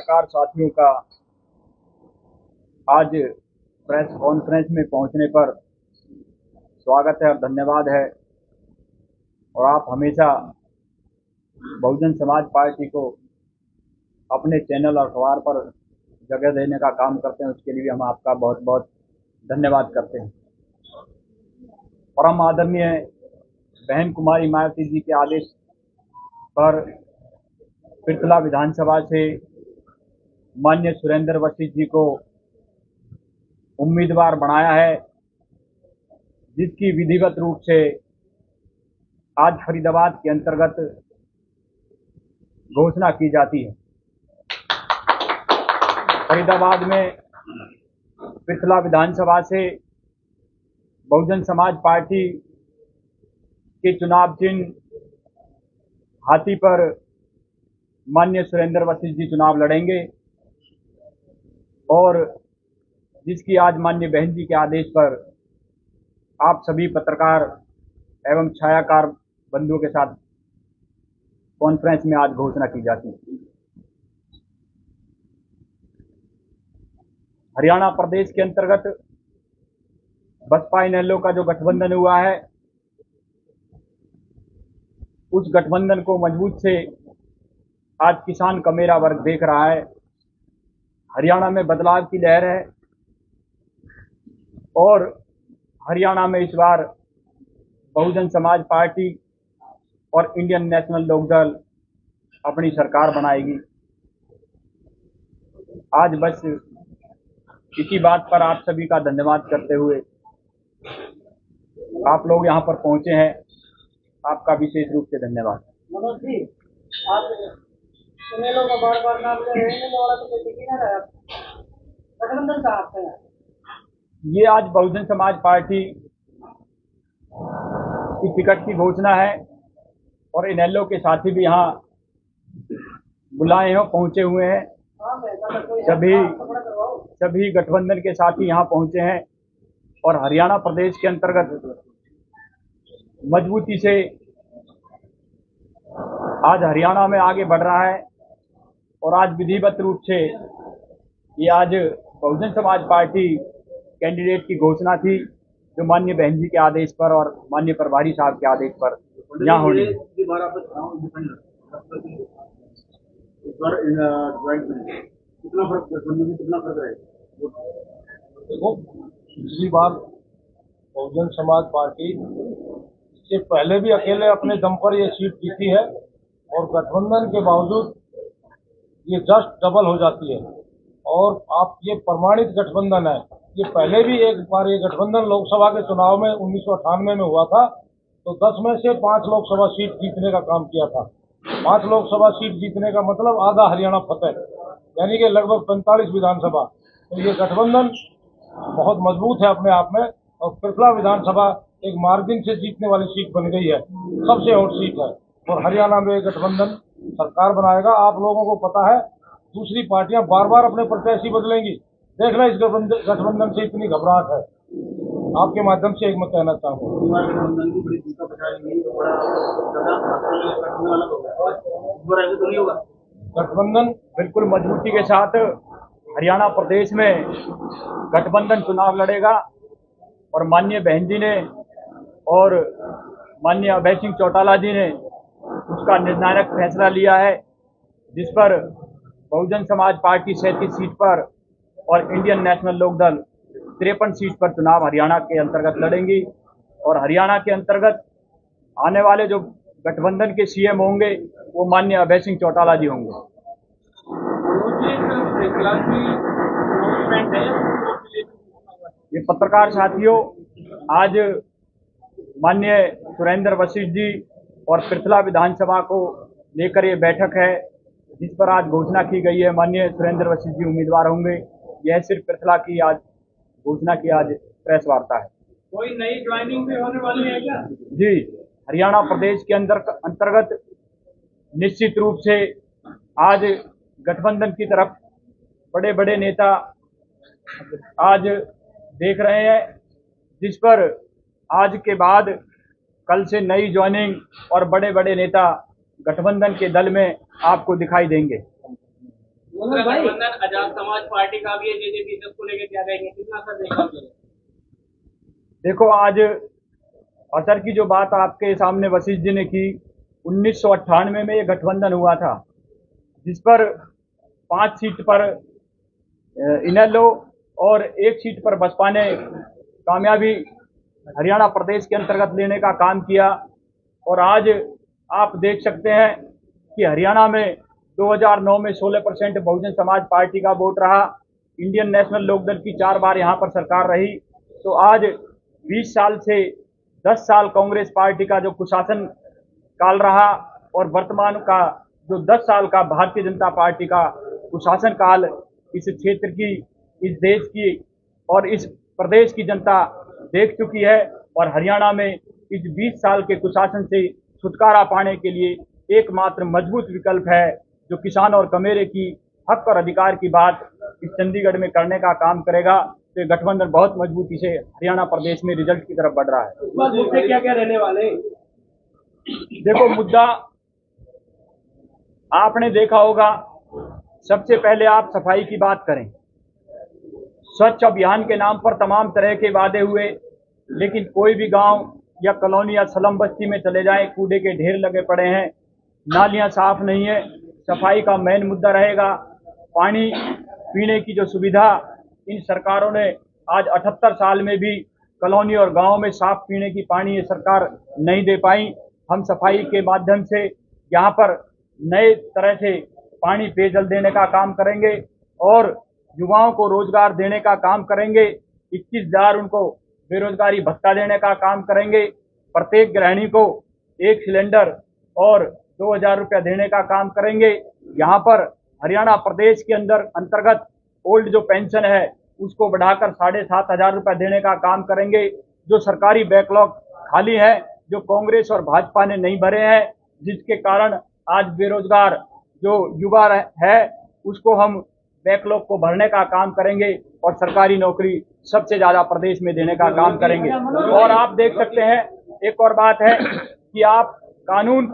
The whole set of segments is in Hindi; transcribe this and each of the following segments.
पत्रकार साथियों का आज प्रेस कॉन्फ्रेंस में पहुंचने पर स्वागत है और धन्यवाद है। और आप हमेशा बहुजन समाज पार्टी को अपने चैनल और अखबार पर जगह देने का काम करते हैं, उसके लिए हम आपका बहुत बहुत धन्यवाद करते हैं। परम आदरणीय बहन कुमारी मायावती जी के आदेश पर पृथला विधानसभा से माननीय सुरेंद्र वशिष्ठ जी को उम्मीदवार बनाया है, जिसकी विधिवत रूप से आज फरीदाबाद के अंतर्गत घोषणा की जाती है। फरीदाबाद में पृथला विधानसभा से बहुजन समाज पार्टी के चुनाव चिन्ह हाथी पर माननीय सुरेंद्र वशिष्ठ जी चुनाव लड़ेंगे और जिसकी आज माननीय बहन जी के आदेश पर आप सभी पत्रकार एवं छायाकार बंधुओं के साथ कॉन्फ्रेंस में आज घोषणा की जाती है। हरियाणा प्रदेश के अंतर्गत बसपा इनेलो का जो गठबंधन हुआ है, उस गठबंधन को मजबूत से आज किसान का मेरा वर्ग देख रहा है। हरियाणा में बदलाव की लहर है और हरियाणा में इस बार बहुजन समाज पार्टी और इंडियन नेशनल लोकदल अपनी सरकार बनाएगी। आज बस इसी बात पर आप सभी का धन्यवाद करते हुए आप लोग यहाँ पर पहुंचे हैं, आपका विशेष रूप से धन्यवाद। मनोज जी, आप इनेलो का बार-बार नाम ले रहे हैं, वाला तो कोई टिकट नहीं रहा, गठबंधन का आपका है। ये आज बहुजन समाज पार्टी की टिकट की घोषणा है और इनेलो के साथी भी यहाँ बुलाए हैं, पहुंचे हुए हैं। सभी गठबंधन के साथी यहाँ पहुंचे हैं और हरियाणा प्रदेश के अंतर्गत मजबूती से आज हरियाणा में आगे बढ़ रहा है और आज विधिवत रूप से ये आज बहुजन समाज पार्टी कैंडिडेट की घोषणा थी, जो माननीय बहन जी के आदेश पर और माननीय प्रभारी साहब के आदेश पर यहाँ होनी है। कितना फर्क है? देखो, पिछली बार बहुजन समाज पार्टी इससे पहले भी अकेले अपने दम पर ये सीट जीती है और गठबंधन के बावजूद ये जस्ट डबल हो जाती है। और आप ये प्रमाणित गठबंधन है। ये पहले भी एक बार ये गठबंधन लोकसभा के चुनाव में 1998 में हुआ था, तो 10 में से 5 लोकसभा सीट जीतने का काम किया था। 5 लोकसभा सीट जीतने का मतलब आधा हरियाणा फतेह, यानी कि लगभग 45 विधानसभा। तो ये गठबंधन बहुत मजबूत है अपने आप में और पृथला विधानसभा एक मार्जिन से जीतने वाली सीट बन गई है, सबसे हॉट सीट है और हरियाणा में गठबंधन सरकार बनाएगा। आप लोगों को पता है, दूसरी पार्टियां बार बार अपने प्रत्याशी बदलेंगी। देखना, इस गठबंधन से इतनी घबराहट है। आपके माध्यम से एक मैं कहना चाहूँगा, गठबंधन बिल्कुल मजबूती के साथ हरियाणा प्रदेश में गठबंधन चुनाव लड़ेगा और माननीय बहन जी ने और माननीय अभय सिंह चौटाला जी ने उसका निर्णायक फैसला लिया है, जिस पर बहुजन समाज पार्टी 37 सीट पर और इंडियन नेशनल लोकदल 53 सीट पर चुनाव हरियाणा के अंतर्गत लड़ेंगी। और हरियाणा के अंतर्गत आने वाले जो गठबंधन के सीएम होंगे वो माननीय अभय सिंह चौटाला जी होंगे। ये पत्रकार साथियों, आज माननीय सुरेंद्र वशिष्ठ जी और पृथला विधानसभा को लेकर ये बैठक है, जिस पर आज घोषणा की गई है। माननीय सुरेंद्र वशिष्ठ जी उम्मीदवार होंगे। यह सिर्फ पृथला की आज घोषणा की आज प्रेस वार्ता है। कोई नई ज्वाइनिंग भी होने वाली है क्या? जी, हरियाणा प्रदेश के अंतर्गत निश्चित रूप से आज गठबंधन की तरफ बड़े बड़े नेता आज देख रहे हैं, जिस पर आज के बाद कल से नई ज्वाइनिंग और बड़े बड़े नेता गठबंधन के दल में आपको दिखाई देंगे। मनोज भाई गठबंधन आजाद समाज पार्टी का भी है, जेजेपी सबको लेके क्या कहेंगे, कितना असर देखा? देखो, आज असर की जो बात आपके सामने वशिष्ठ जी ने की, 1998 में ये गठबंधन हुआ था, जिस पर 5 सीट पर इनेलो और 1 सीट पर बसपा ने कामयाबी हरियाणा प्रदेश के अंतर्गत लेने का काम किया। और आज आप देख सकते हैं कि हरियाणा में 2009 में 16% बहुजन समाज पार्टी का वोट रहा। इंडियन नेशनल लोकदल की 4 बार यहाँ पर सरकार रही। तो आज 20 साल से 10 साल कांग्रेस पार्टी का जो कुशासन काल रहा और वर्तमान का जो 10 साल का भारतीय जनता पार्टी का कुशासन काल इस क्षेत्र की, इस देश की और इस प्रदेश की जनता देख चुकी है। और हरियाणा में इस 20 साल के कुशासन से छुटकारा पाने के लिए एकमात्र मजबूत विकल्प है जो किसान और कमेरे की हक और अधिकार की बात इस चंडीगढ़ में करने का काम करेगा। तो ये गठबंधन बहुत मजबूती से हरियाणा प्रदेश में रिजल्ट की तरफ बढ़ रहा है। मुद्दे क्या क्या रहने वाले? देखो, मुद्दा आपने देखा होगा, सबसे पहले आप सफाई की बात करें। स्वच्छ अभियान के नाम पर तमाम तरह के वादे हुए, लेकिन कोई भी गांव या कॉलोनी या स्लम बस्ती में चले जाएं, कूड़े के ढेर लगे पड़े हैं, नालियां साफ नहीं है। सफाई का मेन मुद्दा रहेगा। पानी पीने की जो सुविधा इन सरकारों ने आज 78 साल में भी कॉलोनी और गांव में साफ पीने की पानी ये सरकार नहीं दे पाई। हम सफाई के माध्यम से यहाँ पर नए तरह से पानी पेयजल देने का काम करेंगे और युवाओं को रोजगार देने का काम करेंगे। 21,000 उनको बेरोजगारी भत्ता देने का काम करेंगे। प्रत्येक गृहिणी को 1 सिलेंडर और 2,000 रुपया देने का काम करेंगे। यहाँ पर हरियाणा प्रदेश के अंतर्गत ओल्ड जो पेंशन है उसको बढ़ाकर 7,500 रुपया देने का काम करेंगे। जो सरकारी बैकलॉग खाली है, जो कांग्रेस और भाजपा ने नहीं भरे हैं, जिसके कारण आज बेरोजगार जो युवा है उसको हम बैकलॉग को भरने का काम करेंगे और सरकारी नौकरी सबसे ज्यादा प्रदेश में देने का काम करेंगे। और आप देख सकते हैं, एक और बात है कि आप कानून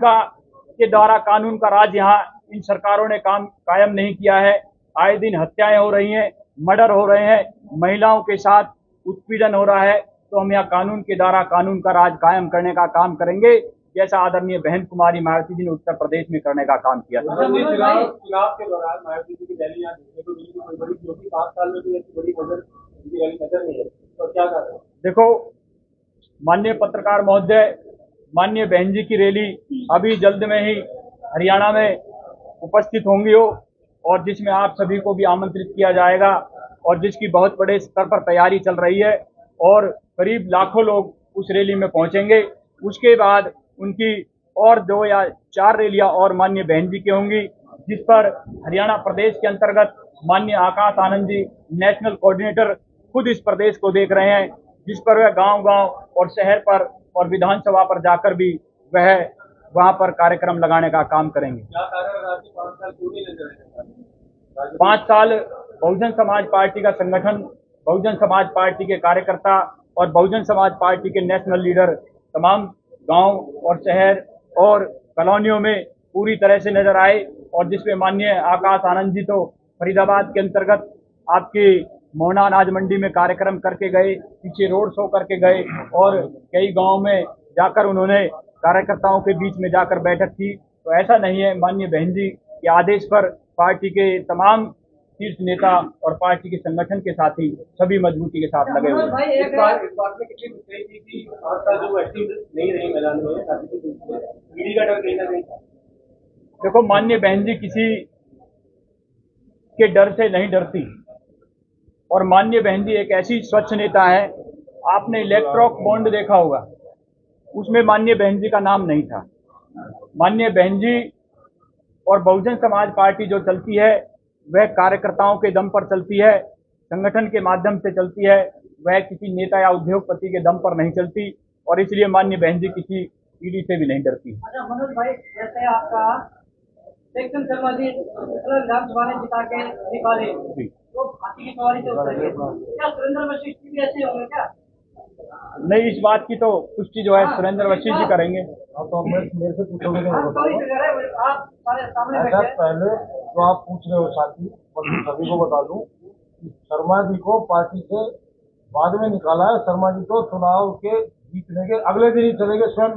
के द्वारा कानून का राज यहाँ इन सरकारों ने काम कायम नहीं किया है। आए दिन हत्याएं हो रही हैं, मर्डर हो रहे हैं, महिलाओं के साथ उत्पीड़न हो रहा है। तो हम यहाँ कानून के द्वारा कानून का राज कायम करने का काम करेंगे, जैसा आदरणीय बहन कुमारी मायावती जी ने उत्तर प्रदेश में करने का काम किया था। चुनाव के दौरान मायावती जी की रैली यहाँ देखने को मिली, कोई बड़ी, जो कि 5 साल में भी ऐसी बड़ी रैली नजर नहीं है, तो क्या कर रहे हैं? देखो, माननीय पत्रकार महोदय, माननीय बहन जी की रैली अभी जल्द में ही हरियाणा में उपस्थित होंगी हो और जिसमें आप सभी को भी आमंत्रित किया जाएगा और जिसकी बहुत बड़े स्तर पर तैयारी चल रही है और करीब लाखों लोग उस रैली में पहुंचेंगे। उसके बाद उनकी और 2 या 4 रैलियां और माननीय बहन जी की होंगी, जिस पर हरियाणा प्रदेश के अंतर्गत माननीय आकाश आनंद जी नेशनल कोऑर्डिनेटर खुद इस प्रदेश को देख रहे हैं, जिस पर वह गांव-गांव और शहर पर और विधानसभा पर जाकर भी वह वहां पर कार्यक्रम लगाने का काम करेंगे। क्या कारण आपके 5 साल पूरी नजर है? 5 साल बहुजन समाज पार्टी का संगठन, बहुजन समाज पार्टी के कार्यकर्ता और बहुजन समाज पार्टी के नेशनल लीडर तमाम गांव और शहर और कॉलोनियों में पूरी तरह से नजर आए और जिसमें माननीय आकाश आनंद जी तो फरीदाबाद के अंतर्गत आपकी मोहना अनाज मंडी में कार्यक्रम करके गए, पीछे रोड शो करके गए और कई गाँव में जाकर उन्होंने कार्यकर्ताओं के बीच में जाकर बैठक की। तो ऐसा नहीं है, माननीय बहन जी के आदेश पर पार्टी के तमाम शीर्ष नेता और पार्टी के संगठन के साथी सभी मजबूती के साथ लगे हुए हैं। इस बात में कितनी मुस्तैदी थी कि 5 साल जो एक्टिव नहीं रही मैदान में, ईडी का डर कहीं ना कहीं? देखो, माननीय बहन जी किसी के डर से नहीं डरती और माननीय बहन जी एक ऐसी स्वच्छ नेता है। आपने इलेक्ट्रॉक बॉन्ड देखा होगा, उसमें माननीय बहन जी का नाम नहीं था। माननीय बहन जी और बहुजन समाज पार्टी जो चलती है वह कार्यकर्ताओं के दम पर चलती है, संगठन के माध्यम से चलती है, वह किसी नेता या उद्योगपति के दम पर नहीं चलती और इसलिए माननीय बहन जी किसी ईडी से भी नहीं डरती। अच्छा मनोज भाई, जैसे आपका सेक्शन शर्मा जी विधानसभा ने जिता के निकाले, तो हाथी की सवारी से उतर गए, क्या सुरेंद्र वशिष्ठ जी भी ऐसे होंगे क्या? नहीं, इस बात की तो पुष्टि जो है सुरेंद्र वशिष्ठ जी करेंगे। तो मेरे से पूछोगे आप सारे सामने बैठे हैं। पहले जो आप पूछ रहे हो साथी, मैं सभी को बता दूं कि शर्मा जी को पार्टी से बाद में निकाला है। शर्मा जी तो चुनाव के जीतने के अगले दिन ही चले गए स्वयं,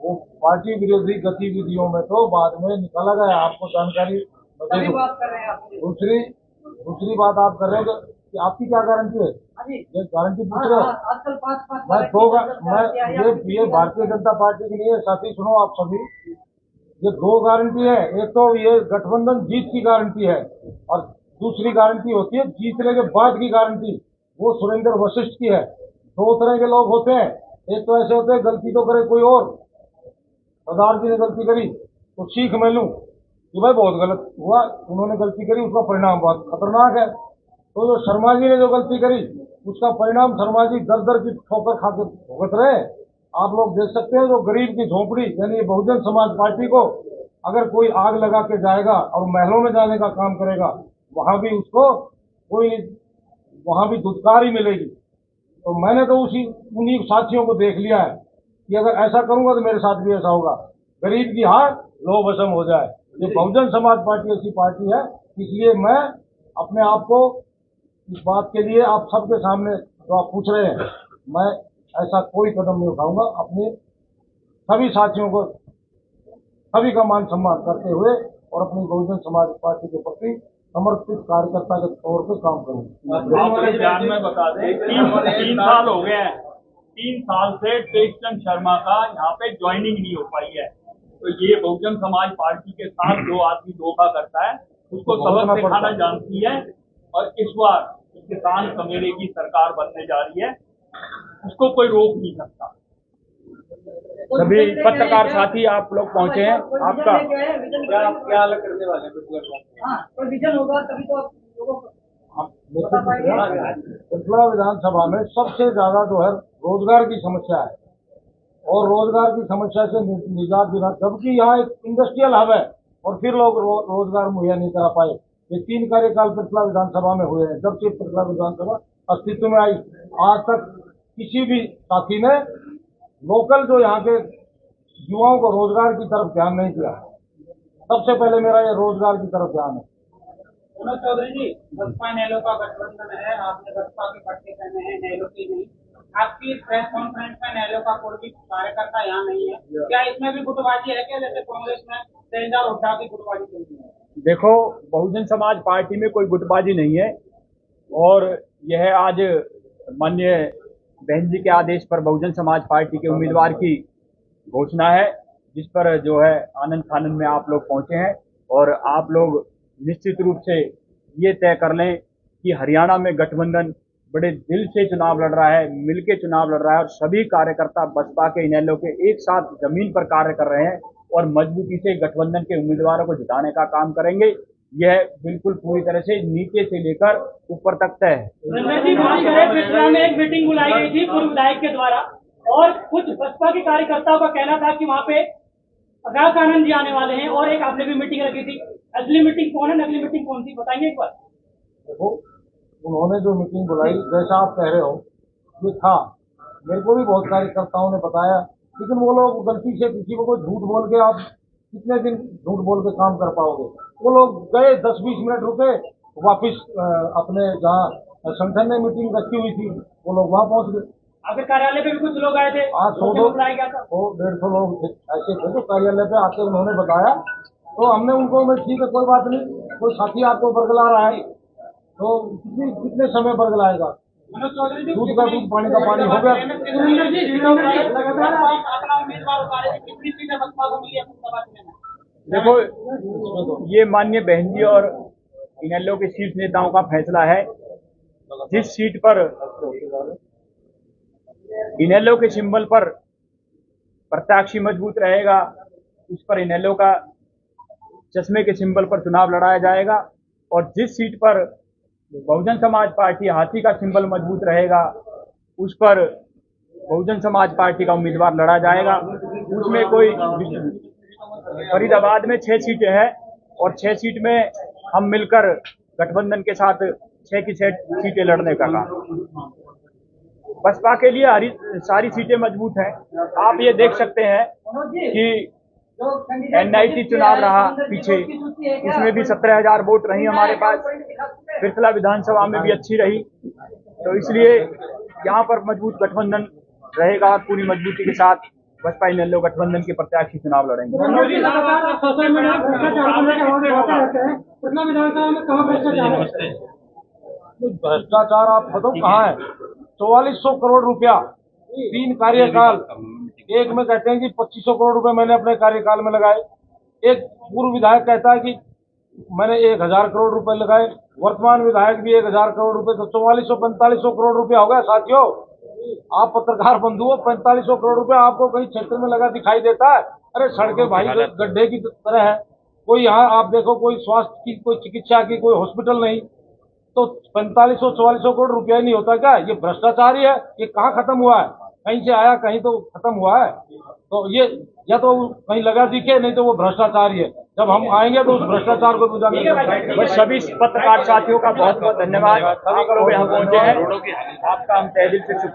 वो पार्टी विरोधी गतिविधियों में तो बाद में निकाला गया। आपको जानकारी मैं दे तभी दूं। बात कर रहे हैं आप। दूसरी बात आप कर रहे हो कि आपकी क्या गारंटी है? हाँ जी। ये गारंटी पूछ रहे हो? आजकल 5-5 मैं ये भारतीय जनता पार्टी के लिए साथी सुनो आप सभी, ये दो गारंटी है। एक तो ये गठबंधन जीत की गारंटी है और दूसरी गारंटी होती है जीतने के बाद की गारंटी, वो सुरेंद्र वशिष्ठ की है। दो तरह के लोग होते हैं, एक तो ऐसे होते हैं गलती तो करे कोई और, सरदार जी ने गलती करी तो सीख मैं लूं कि भाई बहुत गलत हुआ, उन्होंने गलती करी, उसका परिणाम बहुत खतरनाक है। तो जो शर्मा जी ने जो गलती करी उसका परिणाम शर्मा जी दर दर की ठोकर खा के भुगत रहे। आप लोग देख सकते हैं, जो गरीब की झोपड़ी यानी बहुजन समाज पार्टी को अगर कोई आग लगा के जाएगा और महलों में जाने का काम करेगा, वहां भी उसको वहां भी धुतकार ही मिलेगी। तो मैंने तो उन्हीं साथियों को देख लिया है कि अगर ऐसा करूंगा तो मेरे साथ भी ऐसा होगा, गरीब की हार लो भस्म हो जाए। ये बहुजन समाज पार्टी ऐसी पार्टी है, इसलिए मैं अपने आप को इस बात के लिए आप सबके सामने जो आप पूछ रहे हैं, मैं ऐसा कोई कदम नहीं उठाऊंगा। अपने सभी साथियों को सभी का मान सम्मान करते हुए और अपनी बहुजन समाज पार्टी के प्रति समर्पित कार्यकर्ता के तौर पर काम करूंगा। आपके ध्यान में बता दें, 3 साल हो गए हैं, 3 साल से टेकचंद शर्मा का यहाँ पे ज्वाइनिंग नहीं हो पाई है। तो ये बहुजन समाज पार्टी के साथ जो आदमी धोखा करता है उसको सबक सिखाना जानती है। और इस बार किसान कमेरे की सरकार बनने जा रही है, उसको कोई रोक नहीं सकता। सभी पत्रकार साथी आप लोग पहुंचे हैं, आपका क्या अलग करने वाले हैं? हाँ, कोई विजन होगा तभी तो लोगों को बता पाएंगे। पिछला विधानसभा में सबसे ज्यादा जो है रोजगार की समस्या है और रोजगार की समस्या से निजात दिला, जबकि यहाँ एक इंडस्ट्रियल हब है और फिर लोग रोजगार मुहैया नहीं करा पाए। ये 3 कार्यकाल पिछला विधानसभा में हुए हैं, जब से पिछला विधानसभा अस्तित्व में आई, आज तक किसी भी साथी ने लोकल जो यहाँ के युवाओं को रोजगार की तरफ ध्यान नहीं दिया। सबसे पहले मेरा ये रोजगार की तरफ ध्यान है। मनोज चौधरी जी, बसपा नैलो का गठबंधन है, आपने बसपा के पट्टे पहने हैं, नैलो की नहीं। आपकी प्रेस कॉन्फ्रेंस में नैलो का कोई भी कार्यकर्ता यहाँ नहीं है, क्या इसमें भी गुटबाजी है क्या, जैसे कांग्रेस में तेजदार हुड्डा की गुटबाजी चलती है? देखो, बहुजन समाज पार्टी में कोई गुटबाजी नहीं है और यह आज माननीय बहन जी के आदेश पर बहुजन समाज पार्टी के उम्मीदवार की घोषणा है, जिस पर जो है आनंद फानंद में आप लोग पहुंचे हैं। और आप लोग निश्चित रूप से ये तय कर लें कि हरियाणा में गठबंधन बड़े दिल से चुनाव लड़ रहा है, मिलके चुनाव लड़ रहा है और सभी कार्यकर्ता बसपा के इनेलो के एक साथ जमीन पर कार्य कर रहे हैं और मजबूती से गठबंधन के उम्मीदवारों को जिताने का काम करेंगे। यह बिल्कुल पूरी तरह से नीचे से लेकर ऊपर तक तय है। पिछला में एक मीटिंग बुलाई गई थी पूर्व विधायक के द्वारा और कुछ बसपा के कार्यकर्ताओं का कहना था कि वहाँ पे प्रकाश आनंद जी आने वाले हैं और एक आपने भी मीटिंग रखी थी। असली मीटिंग कौन है, नकली मीटिंग कौन थी, बताएंगे एक बार? देखो, उन्होंने जो मीटिंग बुलाई जैसा आप कह रहे हो ये था, मेरे को भी बहुत कार्यकर्ताओं ने बताया, लेकिन वो लोग गलती से किसी को झूठ बोल के आप कितने दिन झूठ बोल के काम कर पाओगे। वो लोग गए 10-20 मिनट रुके, वापिस अपने जहाँ संगठन ने मीटिंग रखी हुई थी वो लोग वहाँ पहुँच गए। आपके कार्यालय पे भी कुछ लोग आए थे, आज 100 लोग 150 लोग ऐसे थे जो कार्यालय पे आके उन्होंने बताया, तो हमने उनको मैं ठीक है कोई बात नहीं, कोई साथी आपको बरगला रहा है तो कितने समय बरगलाएगा। मनोज चौधरी जी, दूध का दूध पानी का पानी हो गया। लगातार अपना उम्मीदवार उतारे, कितनी सीटें बसपा को मिली है लोकसभा चुनाव में? देखो, ये माननीय बहन जी और इनेलो के शीर्ष नेताओं का फैसला है। जिस सीट पर इनेलो के सिंबल पर प्रत्याशी मजबूत रहेगा उस पर इनेलो का चश्मे के सिंबल पर चुनाव लड़ाया जाएगा और जिस सीट पर बहुजन समाज पार्टी हाथी का सिंबल मजबूत रहेगा उस पर बहुजन समाज पार्टी का उम्मीदवार लड़ा जाएगा। उसमें कोई फरीदाबाद में 6 सीटें हैं और 6 सीट में हम मिलकर गठबंधन के साथ 6 की 6 सीटें लड़ने का काम। बसपा के लिए सारी सीटें मजबूत हैं। आप ये देख सकते हैं कि NIT चुनाव रहा पीछे, इसमें भी 17,000 वोट रही हमारे पास। पिछला विधानसभा में भी अच्छी रही, तो इसलिए यहाँ पर मजबूत गठबंधन रहेगा और पूरी मजबूती के साथ बसपा इनेलो गठबंधन के प्रत्याशी चुनाव लड़ेंगे। भ्रष्टाचार आप खत्म कहाँ है? 4400 करोड़ रुपया 3 कार्यकाल, एक में कहते हैं कि 2500 करोड़ रुपए मैंने अपने कार्यकाल में लगाए, एक पूर्व विधायक कहता है कि मैंने 1000 करोड़ रुपए लगाए, वर्तमान विधायक भी 1000 करोड़ रुपए, तो 4400-4500 करोड़ रुपया हो गया साथियों। आप पत्रकार बंधु हो, 4500 करोड़ रुपया आपको कहीं क्षेत्र में लगा दिखाई देता है? अरे सड़कें भाई गड्ढे की तरह है, कोई यहाँ आप देखो कोई स्वास्थ्य की, कोई चिकित्सा की, कोई हॉस्पिटल नहीं, तो 4500-4400 करोड़ रुपया ही नहीं होता क्या? ये भ्रष्टाचार ही है। ये कहाँ खत्म हुआ है? कहीं से आया, कहीं तो खत्म हुआ है। तो ये या तो कहीं लगा दिखे, नहीं तो वो भ्रष्टाचार ही है। जब हम आएंगे तो उस भ्रष्टाचार को उजागर करेंगे। बस सभी पत्रकार साथियों का बहुत बहुत धन्यवाद, आप लोग यहाँ पहुंचे हैं, आपका हम तहे दिल से शुक्रिया।